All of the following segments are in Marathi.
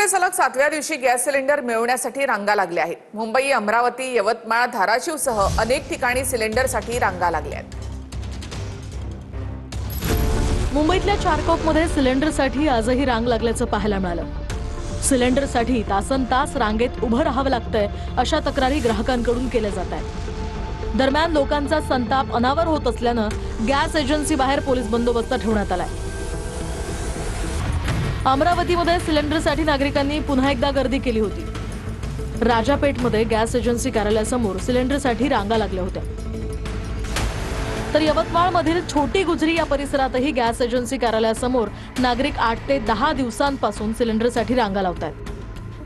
मुंबईमध्ये सलग 7व्या दिवशी गॅस सिलेंडर मिळवण्यासाठी रांगा लागल्या आहेत. मुंबई, अमरावती, यवतमाळ, धाराशिवसह अनेक ठिकाणी सिलेंडरसाठी रांगा लागल्या आहेत. मुंबईतल्या चारकोपमध्ये सिलेंडरसाठी आजही रांग लागल्याचं पाहायला मिळालं. सिलेंडरसाठी तासनतास रांगेत उभं राहावं लागतंय अशा तक्रारी ग्राहकांकडून केल्या जात आहेत. दरम्यान लोकांचा संताप अनावर होत असल्यानं गॅस एजन्सी बाहेर पोलीस बंदोबस्त ठेवण्यात आलाय. अमरावतीमध्ये सिलेंडरसाठी नागरिकांनी पुन्हा एकदा गर्दी केली होती. राजापेठमध्ये गॅस एजन्सी कार्यालयासमोर सिलेंडरसाठी रांगा लागल्या होत्या. तर यवतमाळमधील छोटी गुजरी या परिसरातही गॅस एजन्सी कार्यालयासमोर नागरिक 8 ते 10 दिवसांपासून सिलेंडरसाठी रांगा लावतात.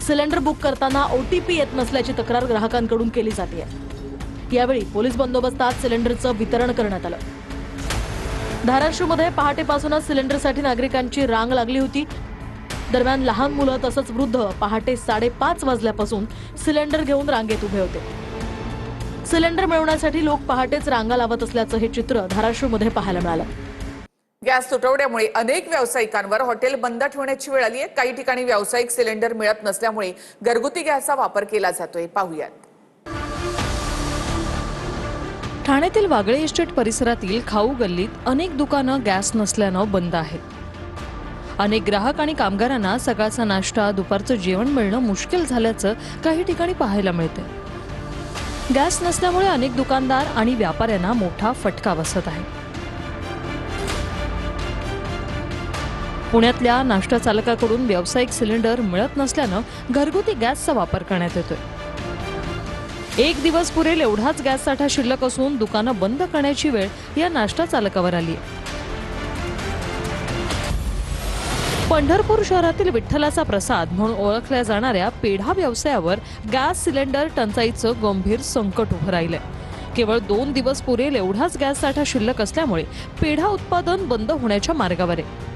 सिलेंडर बुक करताना OTP येत नसल्याची तक्रार ग्राहकांकडून केली जाते. यावेळी पोलीस बंदोबस्तात सिलेंडरचं वितरण करण्यात आलं. धाराशिवमध्ये पहाटेपासूनच सिलेंडरसाठी नागरिकांची रांग लागली होती. दरम्यान लहान मुलं तसंच वृद्ध पहाटे 5:30 वाजल्यापासून सिलेंडर घेऊन रांगेत उभे होते. सिलेंडर मिळवण्यासाठी लोक पहाटेच रांगा लावत असल्याचं हे चित्र धाराशिवमध्ये पाहायला मिळालं. गॅस तुटवड्यामुळे अनेक व्यावसायिकांवर हॉटेल बंद ठेवण्याची वेळ आली आहे. काही ठिकाणी व्यावसायिक सिलेंडर मिळत नसल्यामुळे घरगुती गॅसचा वापर केला जातोय. पाहूयात. ठाण्यातील वागळे इस्टेट परिसरातील खाऊ गल्लीत अनेक दुकानं गॅस नसल्यानं बंद आहेत. अनेक ग्राहक आणि कामगारांना सकाळचा नाश्ता, दुपारचं जेवण मिळणं मुश्किल झाल्याचं काही ठिकाणी पाहायला मिळते. गॅस नसल्यामुळे अनेक दुकानदार आणि व्यापाऱ्यांना मोठा फटका बसत आहे. पुण्यातल्या नाश्ता चालकाकडून व्यावसायिक सिलेंडर मिळत नसल्यानं घरगुती गॅसचा वापर करण्यात येतोय. 1 दिवस पुरेल एवढाच गॅस साठा शिल्लक असून दुकानं बंद करण्याची वेळ या नाश्ता चालकावर आली आहे. पंढरपूर शहरातील विठ्ठलाचा प्रसाद म्हणून ओळखल्या जाणाऱ्या पेढा व्यवसायावर गॅस सिलेंडर टंचाईचं गंभीर संकट उभं राहिलंय. केवळ 2 दिवस पुरेल एवढाच गॅस साठा शिल्लक असल्यामुळे पेढा उत्पादन बंद होण्याच्या मार्गावर आहे.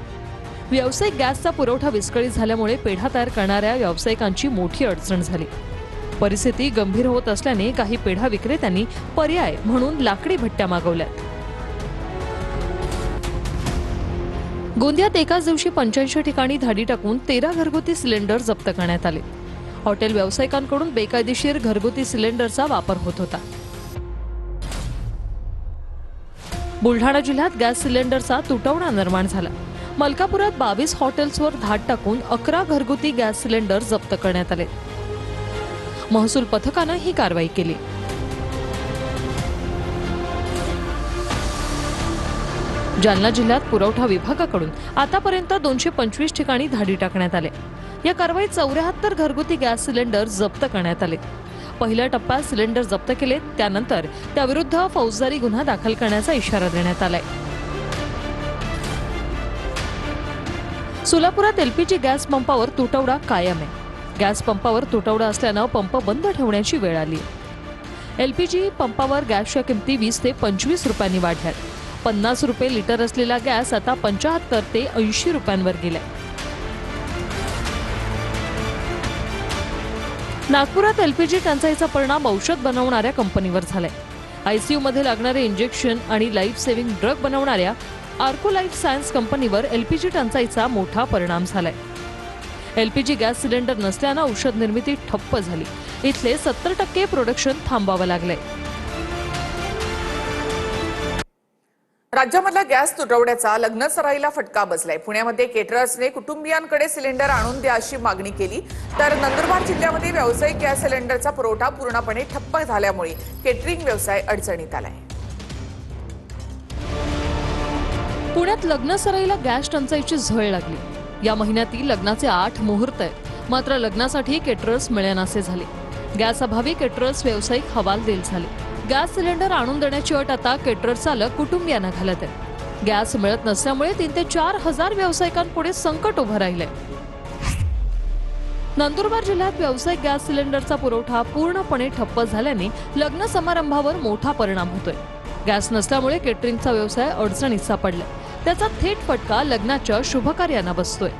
व्यावसायिक गॅसचा पुरवठा विस्कळीत झाल्यामुळे पेढा तयार करणाऱ्या व्यावसायिकांची मोठी अडचण झाली. परिस्थिती गंभीर होत असल्याने काही पेढा विक्रेत्यांनी पर्याय म्हणून लाकडी भट्ट्या मागवल्यात. गोंदियात एकाच दिवशी 85 ठिकाणी धाडी टाकून 13 घरगुती सिलेंडर जप्त करण्यात आले. हॉटेल व्यावसायिकांकडून बेकायदेशीर घरगुती सिलेंडरचा वापर होत होता. बुलढाणा जिल्ह्यात गॅस सिलेंडरचा तुटवडा निर्माण झाला. मलकापुरात 22 हॉटेल्सवर धाड टाकून 11 घरगुती गॅस सिलेंडर जप्त करण्यात आले. महसूल पथकानं ही कारवाई केली. जालना जिल्ह्यात पुरवठा विभागाकडून आतापर्यंत 225 ठिकाणी धाडी टाकण्यात आले. या कारवाईत 74 घरगुती गॅस सिलेंडर जप्त करण्यात आले. पहिल्या टप्प्यात सिलेंडर जप्त केले, त्यानंतर त्याविरुद्ध फौजदारी गुन्हा दाखल करण्याचा इशारा देण्यात आलाय. सोलापुरात LPG गॅस पंपावर तुटवडा कायम आहे. गॅस पंपावर तुटवडा असल्यानं पंप बंद ठेवण्याची वेळ आली. LPG पंपावर गॅसच्या किमती 20 ते 25 रुपयांनी वाढल्यात. 50 रुपये लिटर असलेला गॅस आता 75 ते 80 रुपयांवर गेलाय. नागपुरात LPG टंचाईचा परिणाम औषध बनवणाऱ्या कंपनीवर झालाय. ICU मध्ये लागणारे इंजेक्शन आणि लाईफ सेव्हिंग ड्रग बनवणाऱ्या आर्को लाईफ सायन्स कंपनीवर LPG टंचाईचा मोठा परिणाम झालाय. LPG गॅस सिलेंडर नसल्यानं औषध निर्मिती ठप्प झाली. इथले 70% प्रोडक्शन थांबावं लागलंय. राज्यामधला गॅस तुटवड्याचा लग्न सराईला फटका बसलाय. पुण्यामध्ये केटरर्सने कुटुंबियांकडे सिलेंडर आणून द्या अशी मागणी केली, तर नंदुरबार जिल्ह्यामध्ये व्यावसायिक गॅस सिलेंडरचा पुरवठा पूर्णपणे ठप्प झाल्यामुळे केटरिंग व्यवसाय अडचणीत आलाय. पुण्यात लग्न सराईला गॅस टंचाईची झळ लागली. या महिन्यातील लग्नाचे 8 मुहूर्त आहेत, मात्र लग्नासाठी केटरर्स मिळेनासे झाले. गॅस अभावी केटरर्स व्यावसायिक हवालदिल झाले. गॅस सिलेंडर आणून देण्याची अट आता केटरर चालक कुटुंबियांना घालत आहेत. गॅस मिळत नसल्यामुळे 3 ते 4 हजार व्यावसायिकांपुढे संकट उभं राहिलंय. नंदुरबार जिल्ह्यात व्यावसायिक गॅस सिलेंडरचा पुरवठा पूर्णपणे ठप्प झाल्याने लग्न समारंभावर मोठा परिणाम होतोय. गॅस नसल्यामुळे केटरिंगचा व्यवसाय अडचणीत सापडलाय. त्याचा थेट फटका लग्नाच्या शुभकार्यांना बसतोय.